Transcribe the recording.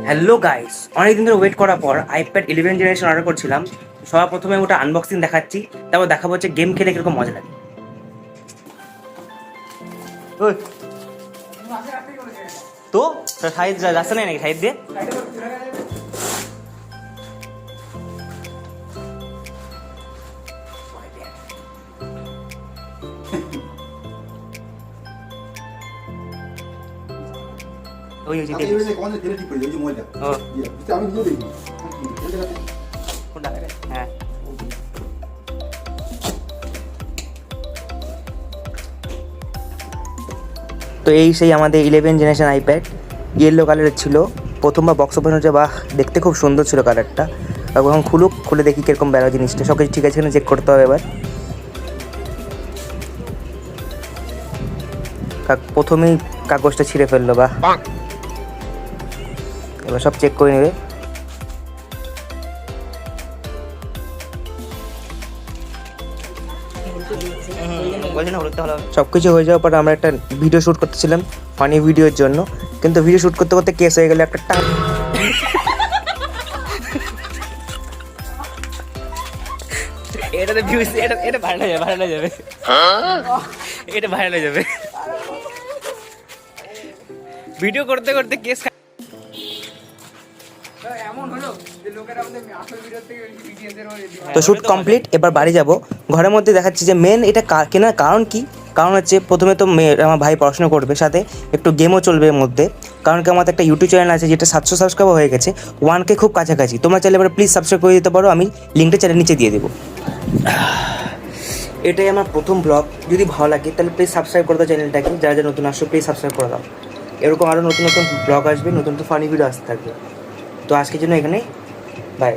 Hello guys, অনেকদিন ধরে wait করার পর আইপ্যাড 11 জেনারেশন অর্ডার করছিলাম। সবার প্রথমে ওটা আনবক্সিং দেখাচ্ছি, তারপর দেখাবো হচ্ছে গেম খেলে কিরকম মজা লাগে। তো সাইড রাস্তা নেই নাকি সাইড দিয়ে? ওই ওই আগে এবারে কোন দিকে ঠিক করে ওই যে ময়দা ও এটা আমি দিয়ে দেই কোনটা লাগে? হ্যাঁ, তো এই সেই আমাদের 11 জেনারেশন আইপ্যাড ইয়েলো কালারের ছিল। প্রথমবার বক্স ওপেন হচ্ছে, বাহ দেখতে খুব সুন্দর ছিল কালারটা। এখন খুলে দেখি কিরকম বেরো জিনিসটা। সব কিছু ঠিক আছে কিনা চেক করতে হবে এবার। প্রথমেই কাগজটা ছিঁড়ে ফেললো, বাহ। এবার সব চেক করে নেবে। সব কিছু হয়ে যাওয়ার পর আমরা একটা ভিডিও শ্যুট করতেছিলাম ফানি ভিডিওর জন্য, কিন্তু ভিডিও শ্যুট করতে করতে কেস হয়ে গেল একটা এটাতে ভিউজ এটা ভাইরাল হয়ে যাবে এটা ভাইরাল হয়ে যাবে ভিডিও করতে করতে কেস। তো শ্যুট কমপ্লিট, এবার বাড়ি যাব। ঘরের মধ্যে দেখাচ্ছি যে মেন এটা কেনার কারণ কি। কারণ হচ্ছে প্রথমে তো আমার ভাই পড়াশোনা করবে, সাথে একটু গেমও চলবে এর মধ্যে। কারণ কি আমাদের একটা ইউটিউব চ্যানেল আছে যেটা 700 সাবস্ক্রাইবার হয়ে গেছে, 1K খুব কাছাকাছি। তোমরা চাইলে এবার প্লিজ সাবস্ক্রাইব করে দিতে পারো, আমি লিঙ্কটা চ্যানেল নিচে দিয়ে দেবো। এটাই আমার প্রথম ব্লগ। যদি ভালো লাগে তাহলে প্লিজ সাবস্ক্রাইব করে দাও চ্যানেলটাকে। যারা যারা নতুন আসছো প্লিজ সাবস্ক্রাইব করে দাও। এরকম আরও নতুন নতুন ব্লগ আসবে, নতুন নতুন ফানি ভিডিও আসতে থাকবে। তো আজকের জন্য এখানেই বাই।